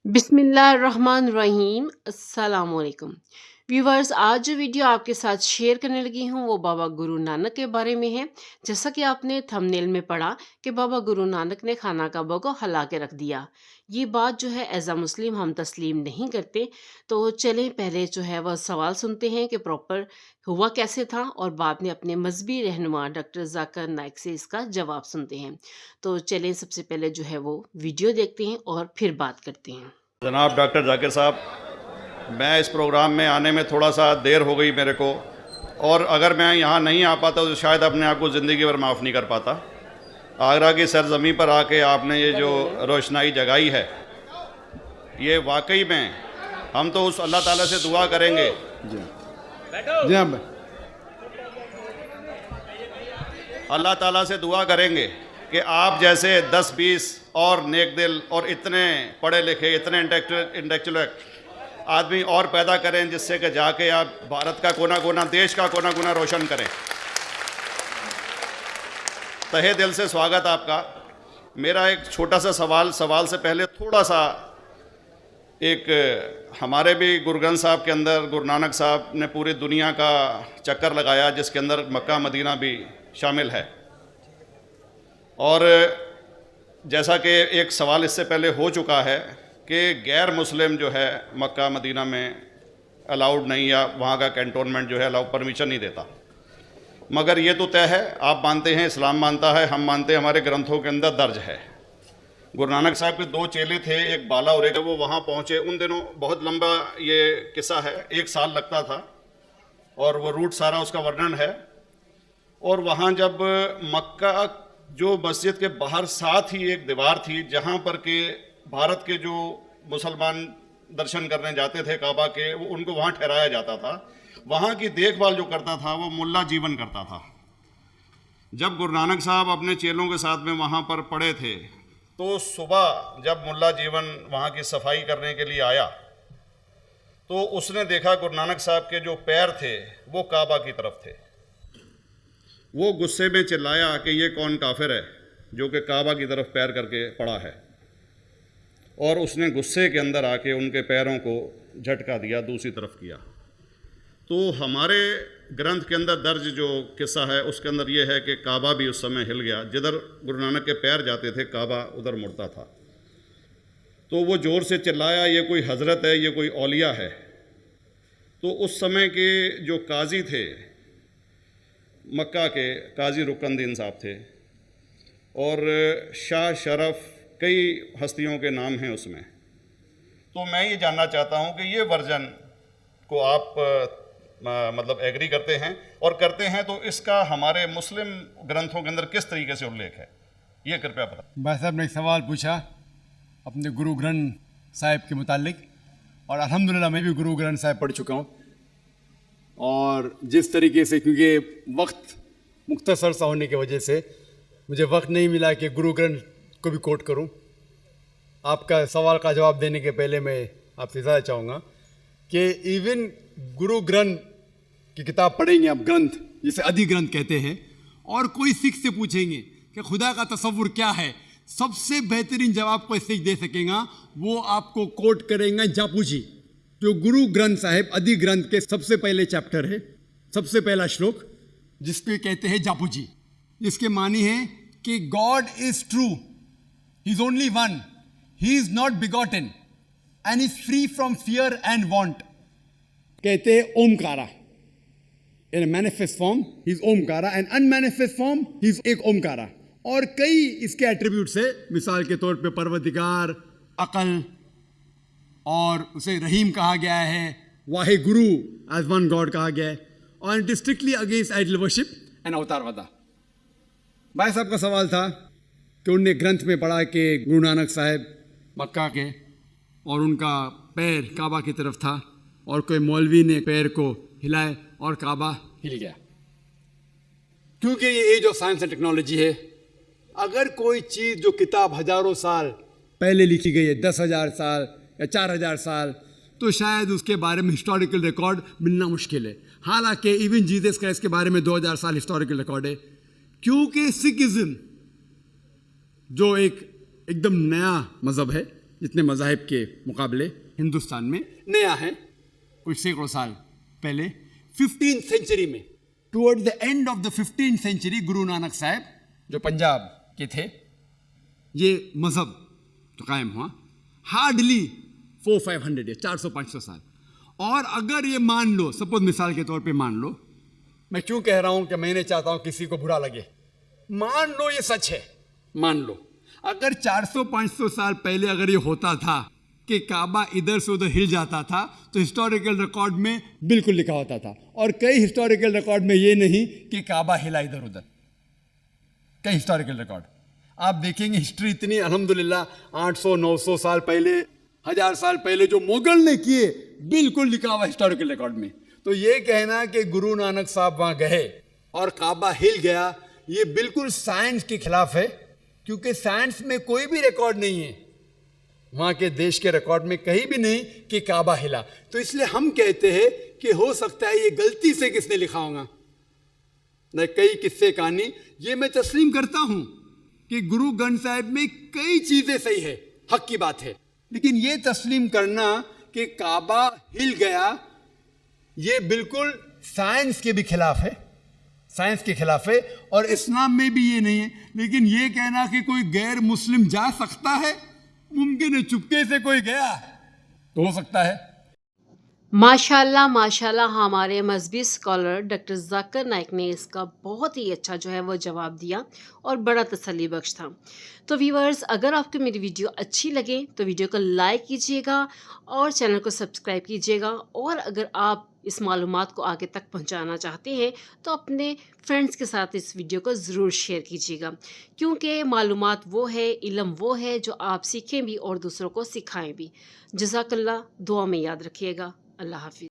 बिस्मिल्लाहिर्रहमानिर्रहीम अस्सलाम वालेकुम व्यूवर्स। आज जो वीडियो आपके साथ शेयर करने लगी हूँ वो बाबा गुरु नानक के बारे में है। जैसा कि आपने थंबनेल में पढ़ा कि बाबा गुरु नानक ने खाना काबा को हला के रख दिया। ये बात जो है एज अ मुस्लिम हम तस्लीम नहीं करते। तो चलें पहले जो है वह सवाल सुनते हैं कि प्रॉपर हुआ कैसे था, और बाद में अपने मजहबी रहनुमा डॉक्टर जाकिर नाइक से इसका जवाब सुनते हैं। तो चलें सबसे पहले जो है वो वीडियो देखते हैं और फिर बात करते हैं। जनाब डॉक्टर जाकिर साहब, मैं इस प्रोग्राम में आने में थोड़ा सा देर हो गई मेरे को, और अगर मैं यहाँ नहीं आ पाता तो शायद अपने आप को ज़िंदगी भर माफ़ नहीं कर पाता। आगरा की सरजमी पर आके आपने ये जो रोशनाई जगाई है, ये वाकई में हम तो उस अल्लाह ताला से दुआ करेंगे। जी हाँ। अल्लाह ताला से दुआ करेंगे कि आप जैसे 10-20 और नेक दिल और इतने पढ़े लिखे, इतने इंटेलेक्चुअल आदमी और पैदा करें, जिससे कि जाके आप भारत का कोना कोना, देश का कोना कोना रोशन करें। तहे दिल से स्वागत आपका। मेरा एक छोटा सा सवाल से पहले थोड़ा सा एक, हमारे भी गुरु ग्रंथ साहब के अंदर गुरु नानक साहब ने पूरी दुनिया का चक्कर लगाया, जिसके अंदर मक्का मदीना भी शामिल है। और जैसा कि एक सवाल इससे पहले हो चुका है कि गैर मुस्लिम जो है मक्का मदीना में अलाउड नहीं, या वहाँ का कैंटोनमेंट जो है अलाउ परमिशन नहीं देता। मगर ये तो तय है, आप मानते हैं, इस्लाम मानता है, हम मानते हैं, हमारे ग्रंथों के अंदर दर्ज है। गुरु नानक साहब के 2 चेले थे, एक बाला और एक, वो वहाँ पहुँचे। उन दिनों बहुत लंबा ये किस्सा है, 1 साल लगता था, और वो रूट सारा उसका वर्णन है। और वहाँ जब मक्का जो मस्जिद के बाहर साथ ही एक दीवार थी, जहाँ पर के भारत के जो मुसलमान दर्शन करने जाते थे काबा के, वो उनको वहाँ ठहराया जाता था। वहाँ की देखभाल जो करता था वो मुल्ला जीवन करता था। जब गुरु नानक साहब अपने चेलों के साथ में वहाँ पर पड़े थे, तो सुबह जब मुल्ला जीवन वहाँ की सफाई करने के लिए आया, तो उसने देखा गुरु नानक साहब के जो पैर थे वो काबा की तरफ थे। वो गुस्से में चिल्लाया कि ये कौन काफिर है जो कि काबा की तरफ पैर करके पड़ा है, और उसने गुस्से के अंदर आके उनके पैरों को झटका दिया, दूसरी तरफ किया। तो हमारे ग्रंथ के अंदर दर्ज जो किस्सा है उसके अंदर ये है कि काबा भी उस समय हिल गया, जिधर गुरु नानक के पैर जाते थे काबा उधर मुड़ता था। तो वो ज़ोर से चिल्लाया, ये कोई हज़रत है, ये कोई औलिया है। तो उस समय के जो काजी थे मक्का के, काजी रुकनदीन साहब थे, और शाह शरफ, कई हस्तियों के नाम हैं उसमें। तो मैं ये जानना चाहता हूँ कि ये वर्जन को आप मतलब एग्री करते हैं, और करते हैं तो इसका हमारे मुस्लिम ग्रंथों के अंदर किस तरीके से उल्लेख है, ये कृपया बताएं। भाई साहब ने एक सवाल पूछा अपने गुरु ग्रंथ साहिब के मुतालिक, और अल्हम्दुलिल्लाह मैं भी गुरु ग्रंथ साहिब पढ़ चुका हूँ। और जिस तरीके से, क्योंकि वक्त मुख्तसर सा होने की वजह से मुझे वक्त नहीं मिला कि गुरु ग्रंथ को भी कोट करूँ। आपका सवाल का जवाब देने के पहले मैं आपसे ज़्यादा चाहूँगा कि इवन गुरु ग्रंथ की किताब पढ़ेंगे आप, ग्रंथ जिसे आदि ग्रंथ कहते हैं, और कोई सिख से पूछेंगे कि खुदा का तसव्वुर क्या है, सबसे बेहतरीन जवाब कोई सिख दे सकेगा वो आपको कोट करेंगे जापू जी, जो गुरु ग्रंथ साहिब आदि ग्रंथ के सबसे पहले चैप्टर है, सबसे पहला श्लोक, जिसको कहते हैं जापू जी, जिसके मानी है कि God is true, he is only one, he is not begotten and is free from fear and want. कहते हैं Omkara, in manifest form he is Omkara, and unmanifest form he is एक ओमकारा। और कई इसके एट्रीब्यूट्स है, मिसाल के तौर पे परवरदिगार, अकल, और उसे रहीम कहा गया है, Wahe Guru as one God कहा गया है, और strictly against idol worship and avatarvada. भाई साहब का सवाल था कि उनने ग्रंथ में पढ़ा कि गुरु नानक साहब मक्का के, और उनका पैर काबा की तरफ था, और कोई मौलवी ने पैर को हिलाए और काबा हिल गया। क्योंकि ये age of science and technology है, अगर कोई चीज़ जो किताब हजारों साल पहले लिखी गई है, 10,000 साल या 4,000 साल, तो शायद उसके बारे में हिस्टोरिकल रिकॉर्ड मिलना मुश्किल है। हालांकि इवन जीसस क्राइस्ट के बारे में 2000 साल हिस्टोरिकल रिकॉर्ड है, क्योंकि सिखिज्म जो एकदम नया मज़हब है, जितने मज़ाहिब के मुकाबले हिंदुस्तान में नया है। कुछ सैकड़ों साल पहले 15th सेंचुरी में, toward the end of the 15th century, Guru Nanak साहब जो पंजाब के थे, ये मज़हब तो कायम हुआ हार्डली 400-500 या 400-500 साल। और अगर ये मान लो, सपोज मिसाल के तौर पे मान लो, मैं क्यों कह रहा हूं कि मैं नहीं चाहता हूं किसी को बुरा लगे, मान लो ये सच है, मान लो अगर 400-500 साल पहले अगर ये होता था कि काबा इधर से उधर हिल जाता था, तो हिस्टोरिकल रिकॉर्ड में बिल्कुल लिखा होता था। और कई हिस्टोरिकल रिकॉर्ड में ये नहीं कि काबा हिला इधर उधर, कई हिस्टोरिकल रिकॉर्ड आप देखेंगे। हिस्ट्री इतनी अल्हम्दुलिल्लाह 800-900 साल पहले, 1000 साल पहले जो मुगल ने किए, बिल्कुल लिखा हुआ हिस्टोरिकल रिकॉर्ड में। तो ये कहना कि गुरु नानक साहब वहां गए और काबा हिल गया, ये बिल्कुल साइंस के खिलाफ है, क्योंकि साइंस में कोई भी रिकॉर्ड नहीं है, वहां के देश के रिकॉर्ड में कहीं भी नहीं कि काबा हिला। तो इसलिए हम कहते हैं कि हो सकता है ये गलती से किसने लिखा होगा, न कई किस्से कहानी। ये मैं तस्लीम करता हूं कि गुरु ग्रंथ साहिब में कई चीजें सही है, हक की बात है, लेकिन ये तस्लीम करना कि काबा हिल गया, ये बिल्कुल साइंस के भी खिलाफ है, साइंस के खिलाफ है। और इस्लाम में भी ये नहीं है। लेकिन ये कहना कि कोई गैर मुस्लिम जा सकता है, मुमकिन है, चुपके से कोई गया तो हो सकता है। माशाल्लाह माशाल्लाह, हमारे मजहबी स्कॉलर डॉक्टर जाकिर नाइक ने इसका बहुत ही अच्छा जो है वो जवाब दिया और बड़ा तसल्ली बख्श था। तो व्यूअर्स, अगर आपको मेरी वीडियो अच्छी लगे तो वीडियो को लाइक कीजिएगा और चैनल को सब्सक्राइब कीजिएगा। और अगर आप इस मालूमात को आगे तक पहुंचाना चाहते हैं तो अपने फ्रेंड्स के साथ इस वीडियो को ज़रूर शेयर कीजिएगा, क्योंकि मालूमात वो है, इल्म वो है जो आप सीखें भी और दूसरों को सिखाएं भी। जज़ाकल्लाह, दुआ में याद रखिएगा। अल्लाह हाफिज़।